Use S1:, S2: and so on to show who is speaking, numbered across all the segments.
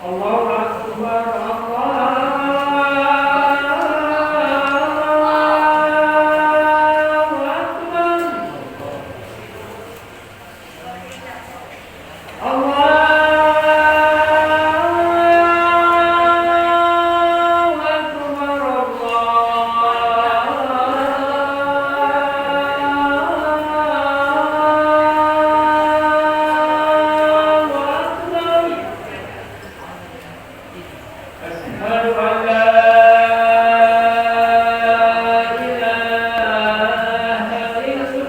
S1: Allahu Akbar, Allahu Akbar, Asyhadu an la ilaha illallah.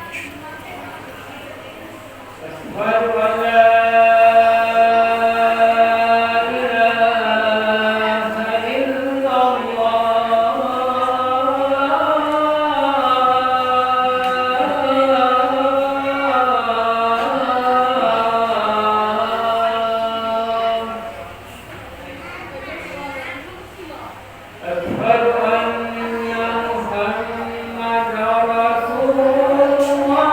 S1: Asyhadu an la ilaha illallah. أشهد أن محمدا رسول الله.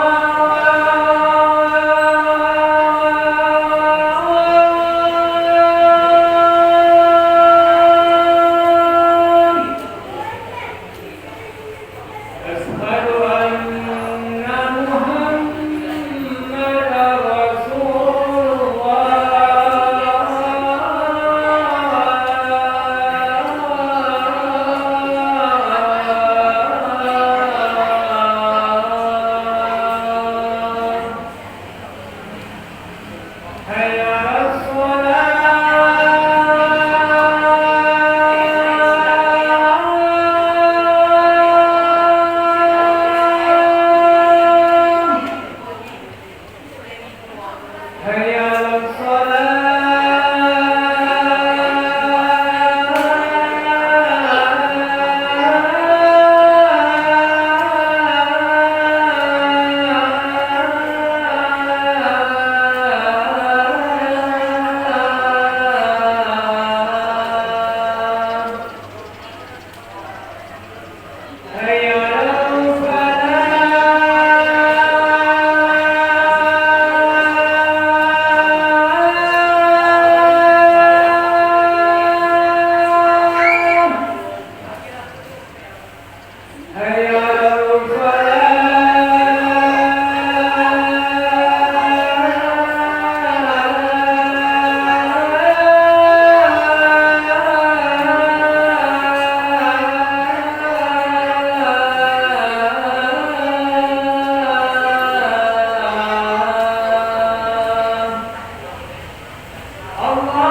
S1: أشهد أن محمدا رسول الله. حي على الصلاة. حي على الصلاة. حي على الفلاح. حي على الفلاح. Allahu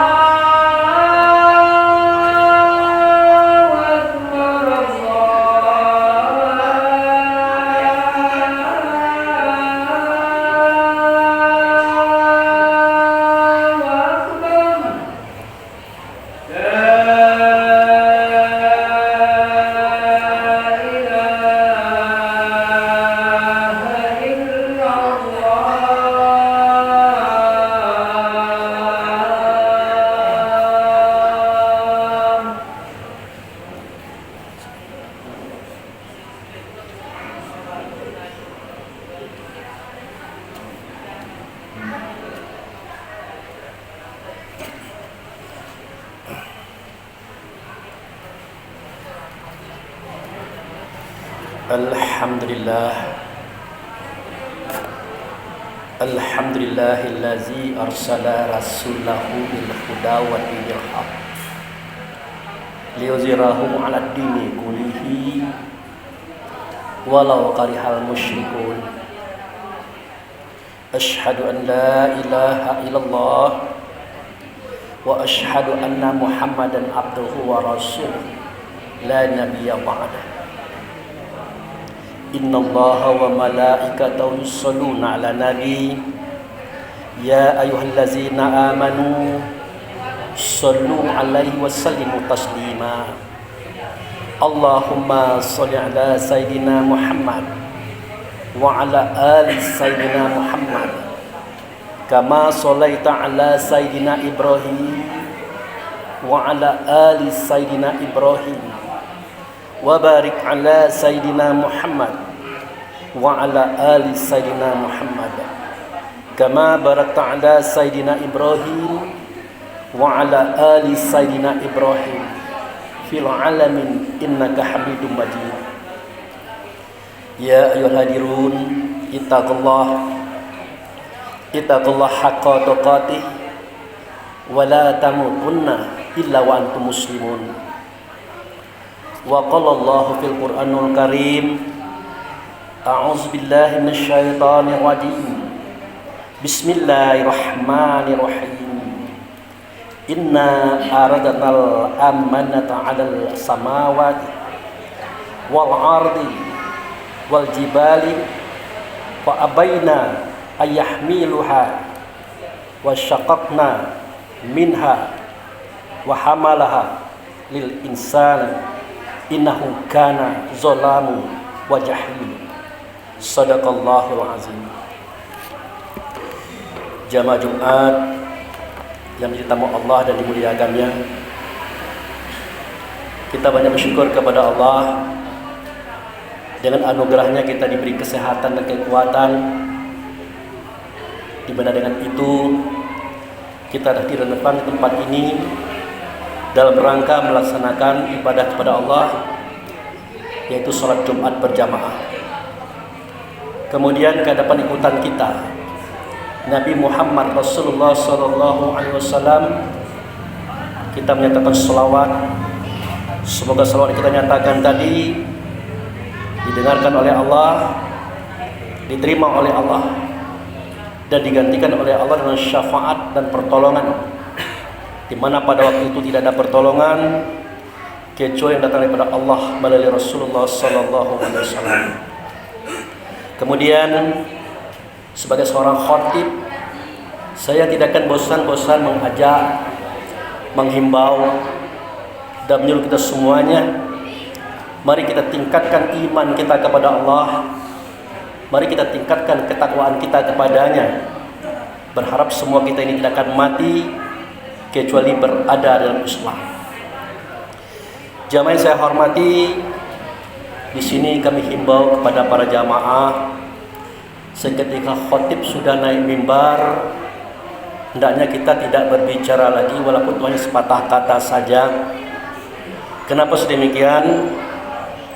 S1: Akbar, Allahu Akbar. La ilaha illallah.
S2: Alhamdulillah. Alhamdulillahillazi arsala rasulahu bil huda wa dinil haq liyuzhirahu 'alad dini kullihi walau karihal musyrikun. Asyhadu an la ilaha illallah wa asyhadu anna Muhammadan abduhu wa rasuluh la nabiyya ba'dah. Innallaha wa malaikatahu yusholluna 'alan nabi ya ayyuhallazina amanu shallu 'alaihi wa sallimu taslima. Allahumma shalli 'ala sayyidina Muhammad wa 'ala ali sayyidina Muhammad kama shallaita 'ala sayyidina Ibrahim wa 'ala ali sayyidina Ibrahim wa barik ala sayyidina Muhammad wa ala ali Sayyidina Muhammad kama barakta ala Sayyidina Ibrahim wa ala ali Sayyidina Ibrahim fil alamin innaka Hamidum Majid. Ya ayyuhal hadirun ittaqullah haqqa tuqatih wa la tamutunna illa wa antum muslimun. Wa qala Allahu fil Qur'anul Karim, a'udzu billahi minasyaitonir rajim. Bismillahirrahmanirrahim. Inna aradnal amanata 'alal samawati wal ardi wal jibali fa abaina ayyahmiluha wa syaqaqna minha wa hamalaha lil insani innahu kana zalamu wa jahil. Sadaqallahul azim. Jamaah Jumat yang ditamu Allah dan dimuliakannya, kita banyak bersyukur kepada Allah. Dengan anugerahnya kita diberi kesehatan dan kekuatan, di mana dengan itu kita hadir di depan tempat ini dalam rangka melaksanakan ibadah kepada Allah, yaitu sholat Jumat berjamaah. Kemudian ke hadapan ikutan kita Nabi Muhammad Rasulullah SAW, kita menyatakan selawat. Semoga selawat kita nyatakan tadi didengarkan oleh Allah, diterima oleh Allah, dan digantikan oleh Allah dengan syafaat dan pertolongan, di mana pada waktu itu tidak ada pertolongan kecuali yang datang daripada Allah melalui Rasulullah SAW. Kemudian sebagai seorang khatib, saya tidak akan bosan-bosan mengajak, menghimbau, dan menyuruh kita semuanya, mari kita tingkatkan iman kita kepada Allah. Mari kita tingkatkan ketakwaan kita kepadanya. Berharap semua kita ini tidak akan mati kecuali berada dalam Islam. Jamaah yang saya hormati, di sini kami himbau kepada para jamaah, seketika khatib sudah naik mimbar, hendaknya kita tidak berbicara lagi walaupun hanya sepatah kata saja. Kenapa sedemikian?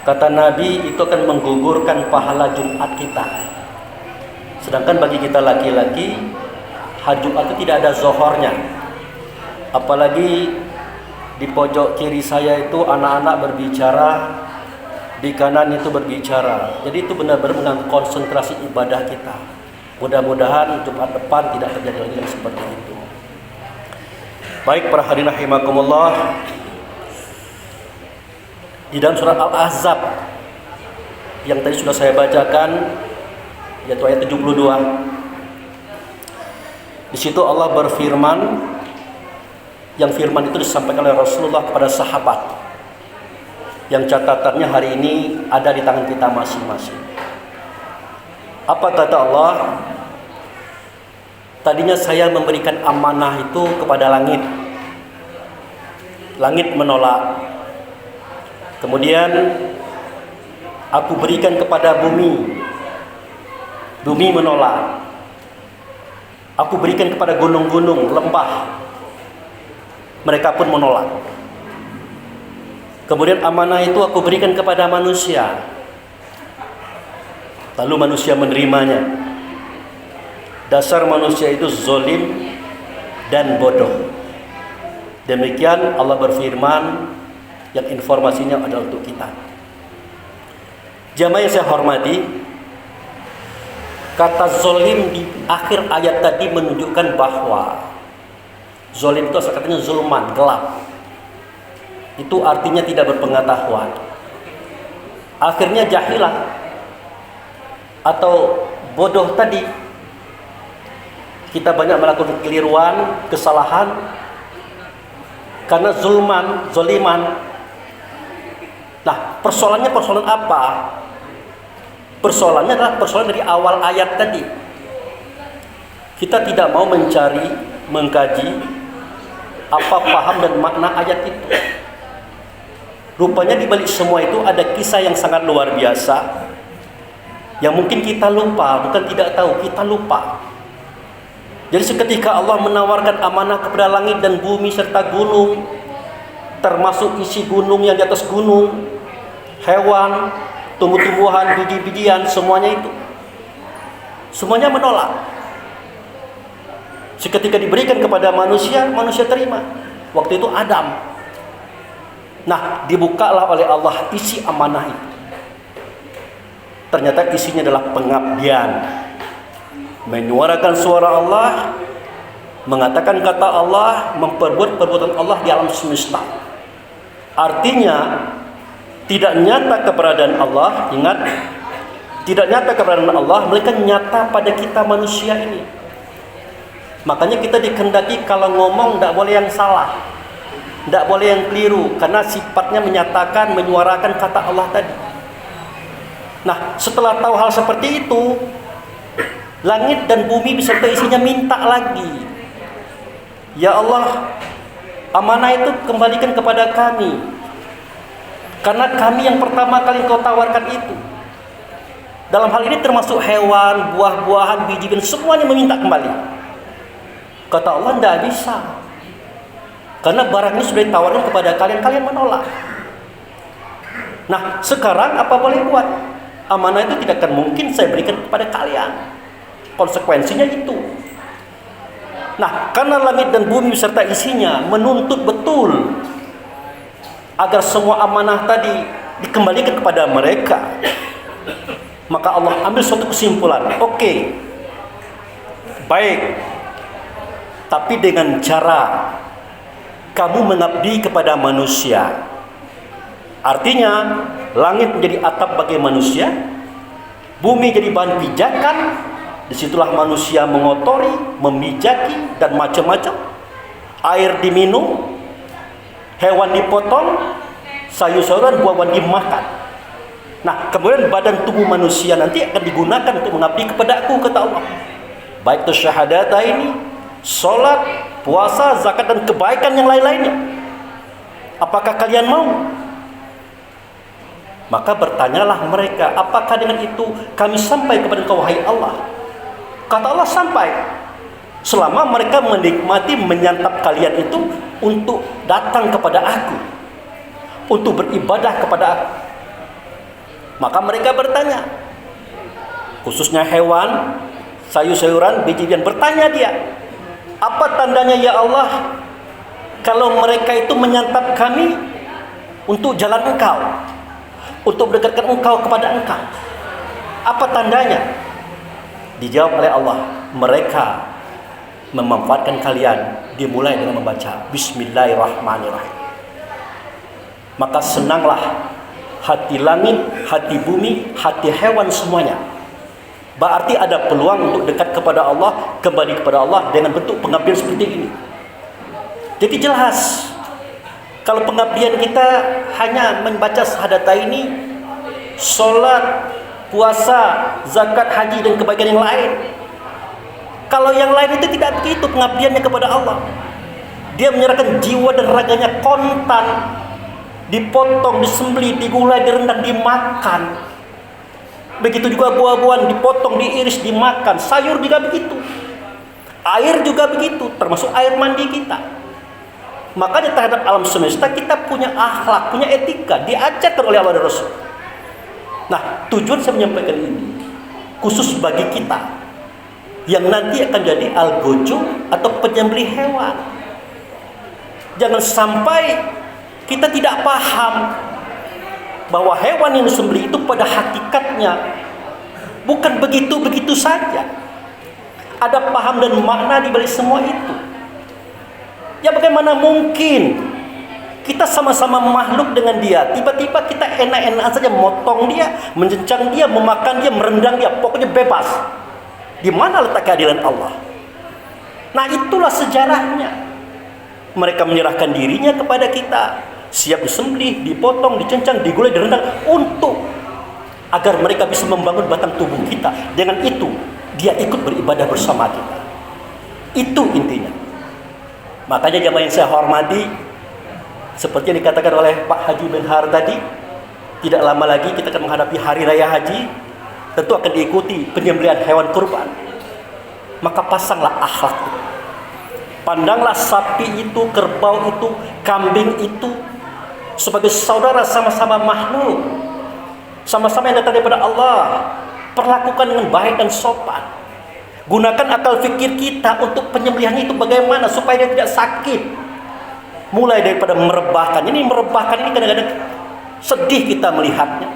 S2: Kata Nabi, itu akan menggugurkan pahala Jumat kita. Sedangkan bagi kita laki-laki, hari Jumat itu tidak ada zohornya. Apalagi di pojok kiri saya itu anak-anak berbicara, di kanan itu berbicara. Jadi itu benar-benar mengganggu konsentrasi ibadah kita. Mudah-mudahan Jumat depan tidak terjadi lagi yang seperti itu. Baik para hadirin rahimakumullah, di dalam surat Al-Ahzab yang tadi sudah saya bacakan, yaitu ayat 72. Di situ Allah berfirman, yang firman itu disampaikan oleh Rasulullah kepada sahabat, yang catatannya hari ini ada di tangan kita masing-masing. Apa kata Allah? Tadinya saya memberikan amanah itu kepada langit. Langit menolak. Kemudian aku berikan kepada bumi. Bumi menolak. Aku berikan kepada gunung-gunung, lembah. Mereka pun menolak. Kemudian amanah itu aku berikan kepada manusia. Lalu manusia menerimanya. Dasar manusia itu zalim dan bodoh. Demikian Allah berfirman, yang informasinya adalah untuk kita. Jamaah yang saya hormati, kata zalim di akhir ayat tadi menunjukkan bahwa zalim itu asal katanya zulman, gelap. Itu artinya tidak berpengetahuan. Akhirnya jahilah atau bodoh tadi. Kita banyak melakukan kekeliruan, kesalahan karena zoliman. Nah, persoalannya persoalan apa? Persoalannya adalah persoalan dari awal ayat tadi. Kita tidak mau mencari, mengkaji apa paham dan makna ayat itu. Rupanya di balik semua itu ada kisah yang sangat luar biasa, yang mungkin kita lupa, bukan tidak tahu, kita lupa. Jadi seketika Allah menawarkan amanah kepada langit dan bumi serta gunung, termasuk isi gunung yang di atas gunung, hewan, tumbuh-tumbuhan, biji-bijian, semuanya itu. Semuanya menolak. Seketika diberikan kepada manusia, manusia terima. Waktu itu Adam. Nah, dibukalah oleh Allah isi amanah itu. Ternyata isinya adalah pengabdian. Menyuarakan suara Allah, mengatakan kata Allah, memperbuat perbuatan Allah di alam semesta. Artinya tidak nyata keberadaan Allah, ingat, tidak nyata keberadaan Allah, mereka nyata pada kita manusia ini. Makanya kita dikehendaki kalau ngomong tidak boleh yang salah, tidak boleh yang keliru, karena sifatnya menyatakan, menyuarakan kata Allah tadi. Nah, setelah tahu hal seperti itu, langit dan bumi beserta isinya minta lagi. Ya Allah, amanah itu kembalikan kepada kami, karena kami yang pertama kali Kau tawarkan itu. Dalam hal ini termasuk hewan, buah-buahan, biji-bijian, semuanya meminta kembali. Kata Allah, tidak bisa, karena barang ini sudah ditawarkan kepada kalian, kalian menolak. Nah, sekarang apa boleh buat? Amanah itu tidak akan mungkin saya berikan kepada kalian. Konsekuensinya itu. Nah, karena langit dan bumi beserta isinya menuntut betul agar semua amanah tadi dikembalikan kepada mereka, maka Allah ambil suatu kesimpulan. Oke, baik, tapi dengan cara kamu mengabdi kepada manusia. Artinya langit menjadi atap bagi manusia, bumi jadi bahan pijakan. Disitulah manusia mengotori, memijaki, dan macam-macam. Air diminum, hewan dipotong, sayur-sayuran, buah-buahan dimakan. Nah, kemudian badan tubuh manusia nanti akan digunakan untuk mengabdi kepada Aku, kata Allah. Baik itu syahadata ini, sholat, puasa, zakat, dan kebaikan yang lain-lainnya. Apakah kalian mau? Maka bertanyalah mereka, apakah dengan itu kami sampai kepada Engkau, wahai Allah? Kata Allah, sampai. Selama mereka menikmati, menyantap kalian itu untuk datang kepada Aku, untuk beribadah kepada Aku. Maka mereka bertanya, khususnya hewan, sayur-sayuran, biji-bijian, bertanya dia, apa tandanya ya Allah kalau mereka itu menyantap kami untuk jalan Engkau, untuk mendekatkan Engkau kepada Engkau? Apa tandanya? Dijawab oleh Allah, mereka memanfaatkan kalian dimulai dengan membaca Bismillahirrahmanirrahim. Maka senanglah hati langit, hati bumi, hati hewan semuanya. Berarti ada peluang untuk dekat kepada Allah, kembali kepada Allah dengan bentuk pengabdian seperti ini. Jadi jelas, kalau pengabdian kita hanya membaca syahadataini, sholat, puasa, zakat, haji, dan kebaikan yang lain. Kalau yang lain itu tidak begitu pengabdiannya kepada Allah. Dia menyerahkan jiwa dan raganya kontan, dipotong, disembelih, digulai, direndam, dimakan. Begitu juga buah-buahan dipotong, diiris, dimakan. Sayur juga begitu. Air juga begitu, termasuk air mandi kita. Makanya terhadap alam semesta kita punya akhlak, punya etika, diajarkan oleh Allah dan Rasul. Nah, tujuan saya menyampaikan ini khusus bagi kita yang nanti akan jadi algojo atau penyembelih hewan. Jangan sampai kita tidak paham bahwa hewan yang disembelih itu pada hakikatnya bukan begitu-begitu saja. Ada paham dan makna di balik semua itu. Ya bagaimana mungkin kita sama-sama makhluk dengan dia, tiba-tiba kita enak-enak saja motong dia, mencencang dia, memakan dia, merendang dia, pokoknya bebas. Di mana letak keadilan Allah? Nah, itulah sejarahnya. Mereka menyerahkan dirinya kepada kita, siap disembelih, dipotong, dicencang, digulai, direndang, untuk agar mereka bisa membangun batang tubuh kita. Dengan itu dia ikut beribadah bersama kita. Itu intinya. Makanya jamaah yang saya hormati, seperti yang dikatakan oleh Pak Haji bin Har tadi, tidak lama lagi kita akan menghadapi Hari Raya Haji. tentu akan diikuti penyembelihan hewan kurban. Maka pasanglah akhlak. Pandanglah sapi itu, kerbau itu, kambing itu sebagai saudara, sama-sama makhluk, sama-sama yang datang daripada Allah. Perlakukan dengan baik dan sopan. Gunakan akal fikir kita untuk penyembelihan itu bagaimana supaya dia tidak sakit. Mulai daripada merebahkan. Ini merebahkan ini kadang-kadang sedih kita melihatnya.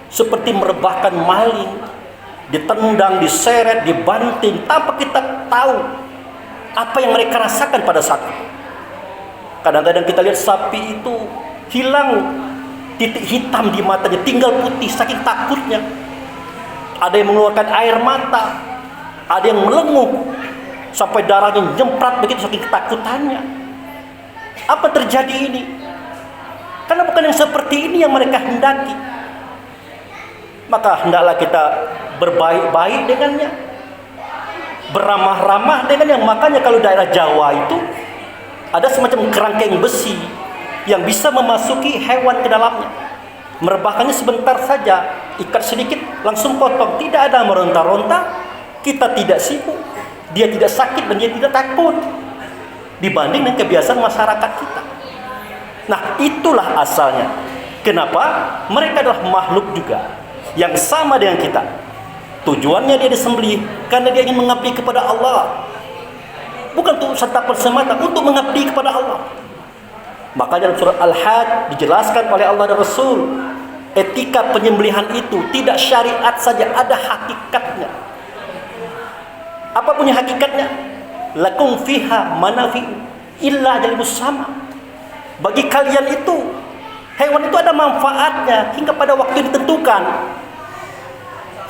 S2: Seperti merebahkan maling, ditendang, diseret, dibanting tanpa kita tahu apa yang mereka rasakan pada saat itu. Kadang-kadang kita lihat sapi itu hilang titik hitam di matanya, tinggal putih saking takutnya. Ada yang mengeluarkan air mata, ada yang melenguh sampai darahnya nyemprat begitu saking ketakutannya. Apa terjadi ini? Karena bukan yang seperti ini yang mereka hendaki. Maka hendaklah kita berbaik-baik dengannya, beramah-ramah dengan yang. Makanya kalau daerah Jawa itu ada semacam kerangkeng besi yang bisa memasuki hewan ke dalamnya. Merebahkannya sebentar saja, ikat sedikit, langsung potong. Tidak ada meronta-ronta, kita tidak sibuk, dia tidak sakit dan dia tidak takut dibanding dengan kebiasaan masyarakat kita. Nah, itulah asalnya. Kenapa? Mereka adalah makhluk juga yang sama dengan kita. Tujuannya dia disembelih karena dia ingin mengabdi kepada Allah, bukan untuk santap semata, untuk mengabdi kepada Allah. Maka dalam surah Al-Hajj dijelaskan oleh Allah dan Rasul, etika penyembelihan itu tidak syariat saja, ada hakikatnya. Apa punya hakikatnya? Lakum fiha manafi'u illa ajalin musamma. Bagi kalian itu, hewan itu ada manfaatnya hingga pada waktu ditentukan.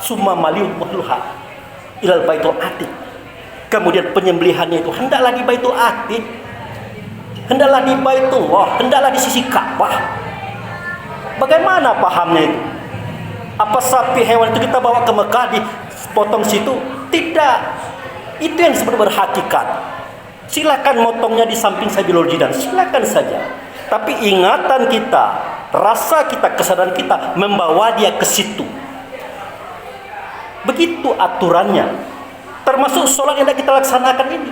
S2: Summa maliu mahluha ilal baitul atiq. Kemudian penyembelihannya itu hendaklah di Baitul Atiq, hendaklah di Baitullah, hendaklah di sisi Ka'bah. Bagaimana pahamnya itu? Apa sapi hewan itu kita bawa ke Mekah dipotong situ? Tidak. Itu yang disebut berhakikat. Silakan motongnya di samping Sabilul Jidan, silakan saja. Tapi ingatan kita, rasa kita, kesadaran kita membawa dia ke situ. Begitu aturannya. Termasuk sholat yang kita laksanakan ini.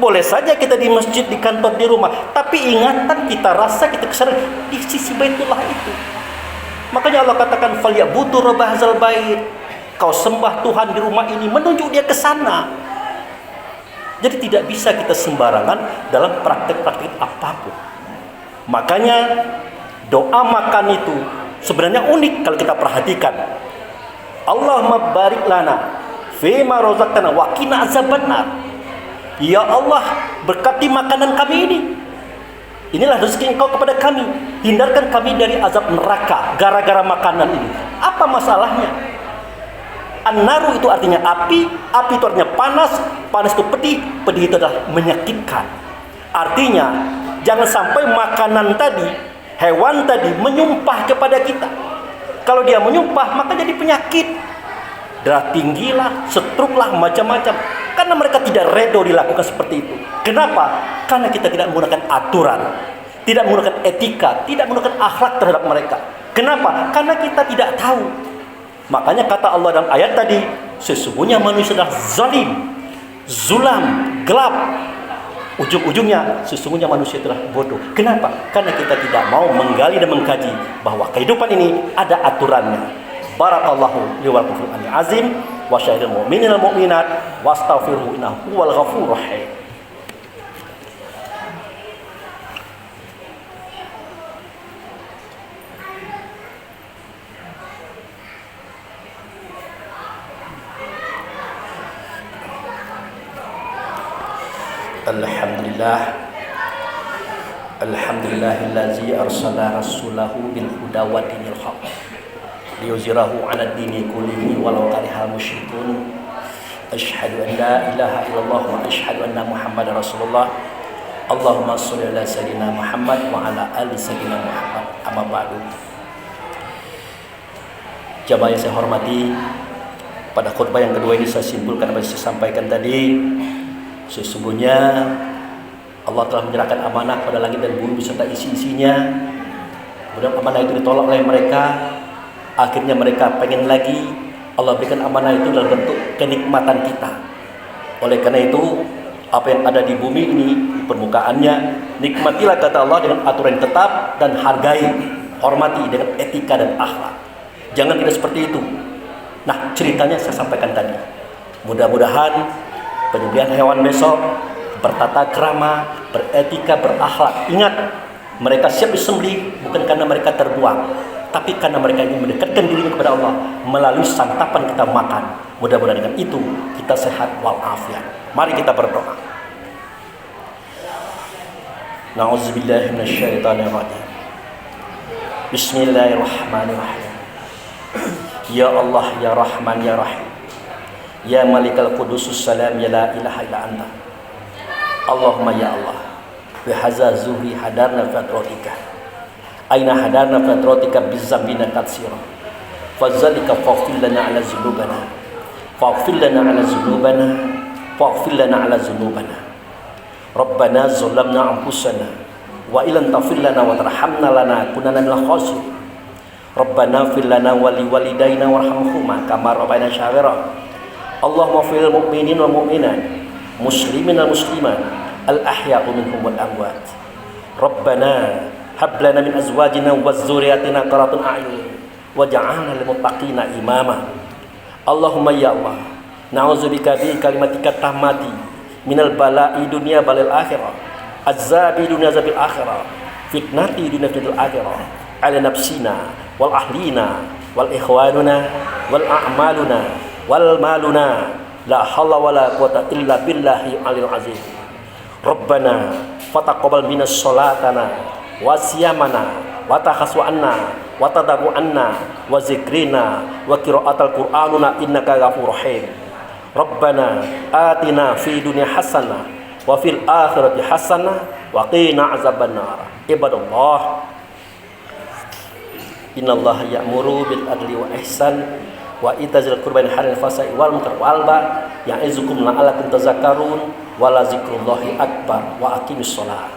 S2: Boleh saja kita di masjid, di kantor, di rumah, tapi ingatan kita, rasa kita, kesadaran di sisi Baitullah itu. Makanya Allah katakan falyabudu rabb hadzal bait. Kau sembah Tuhan di rumah ini, menunjuk dia ke sana. Jadi tidak bisa kita sembarangan dalam praktek-praktek apapun. Makanya doa makan itu sebenarnya unik kalau kita perhatikan. Allahumma barik lana fima razaqtana wa qina azabannar. Ya Allah, berkati makanan kami ini. Inilah rezeki Engkau kepada kami. Hindarkan kami dari azab neraka gara-gara makanan ini. Apa masalahnya? An-naru itu artinya api, api itu artinya panas, panas itu pedih, pedih itu adalah menyakitkan. Artinya, jangan sampai makanan tadi, hewan tadi menyumpah kepada kita. Kalau dia menyumpah, maka jadi penyakit. Darah tinggilah, stroke lah, macam-macam. Karena mereka tidak redo dilakukan seperti itu. Kenapa? Karena kita tidak menggunakan aturan, tidak menggunakan etika, tidak menggunakan akhlak terhadap mereka. Kenapa? Karena kita tidak tahu. Makanya kata Allah dalam ayat tadi, sesungguhnya manusia adalah zalim, zulam, gelap. Ujung-ujungnya sesungguhnya manusia telah bodoh. Kenapa? Karena kita tidak mau menggali dan mengkaji bahwa kehidupan ini ada aturannya. Barakallahu li wa lakum fil Qur'anil azim wa syahidil mu'minina wal mu'minat wastaghfiruhu innahu huwal ghafurur rahim. Alhamdulillahillazi arsala rasulahu bil huda wa dinil haq liyuzhirahu 'ala dini kullihi walau karihal musyrikun. Asyhadu an la ilaha illallah wa asyhadu anna Muhammadar Rasulullah. Allahumma shalli ala sayyidina Muhammad wa ala ali sayyidina Muhammad. Amma ba'du. Jamaah yang saya hormati, pada khutbah yang kedua ini saya simpulkan apa yang saya sampaikan tadi. Sesungguhnya Allah telah menyerahkan amanah pada langit dan bumi beserta isi-isinya. Kemudian amanah itu ditolak oleh mereka. Akhirnya mereka pengen lagi Allah berikan amanah itu dalam bentuk kenikmatan kita. Oleh karena itu, apa yang ada di bumi ini, di permukaannya, nikmatilah kata Allah dengan aturan yang tetap dan hargai, hormati dengan etika dan akhlak. Jangan tidak seperti itu. Nah, ceritanya saya sampaikan tadi. Mudah-mudahan penyembelihan hewan besok bertata krama, beretika, berakhlak. Ingat, mereka siap disembelih bukan karena mereka terbuang, tapi karena mereka ingin mendekatkan dirinya kepada Allah melalui santapan kita makan. Mudah-mudahan dengan itu kita sehat walafiat. Mari kita berdoa. Na'udzubillahi minasyaitonirrajim. Bismillahirrahmanirrahim. Ya Allah, ya Rahman, ya Rahim, ya Malikal Qudusus Salam, ya la ilaha illa anta. Allahumma ya Allah, bihaza zuhri hadarna fatrotika, aina hadarna fatrotika bizambina katsira, fazalika faghfir lana ala zunubana, faghfir lana ala zunubana, faghfir lana ala zunubana. Rabbana zalamna anfusana wa illam taghfir lana wa tarhamna lanakunanna minal khasirin. Rabbana fir lana wa liwalidayna warhamhuma kama rabbayana shaghira. Allahumma fil mu'minin wal mu'minat, muslimin wal muslimat, al ahya'u minhum wal amwat. Rabbana hab lana min azwajina wa dzurriyyatina qurrata a'yun waj'alna lil muttaqina imama. Allahumma ya Allah, na'udzubika bi kalimatika tammati minal bala'i dunya balil akhirah, azabi dunya zabil akhirah, fitnati dunya fitnatil akhirah, ala nafsina wal ahlina wal ikhwanuna wal a'maluna wal maluna, la hawla wala quwwata illa billahi alil azim. Rabbana fataqabbal minas sholatana wa siyamana wa takhaswanna wa tadaru'anna wa zikrina wa qira'atal qur'anuna innaka ghafurur rahim. Rabbana atina fi dunya hasanah wa fil akhirati hasanah wa qina azabannar. Ibadallah, innallaha ya'muru bil adli wa ihsan wa itazil qurban haril fasai wal munkar wal ba ya'izukum la'allakum tazakkarun wa la zikrullahi akbar wa aqimis shalah.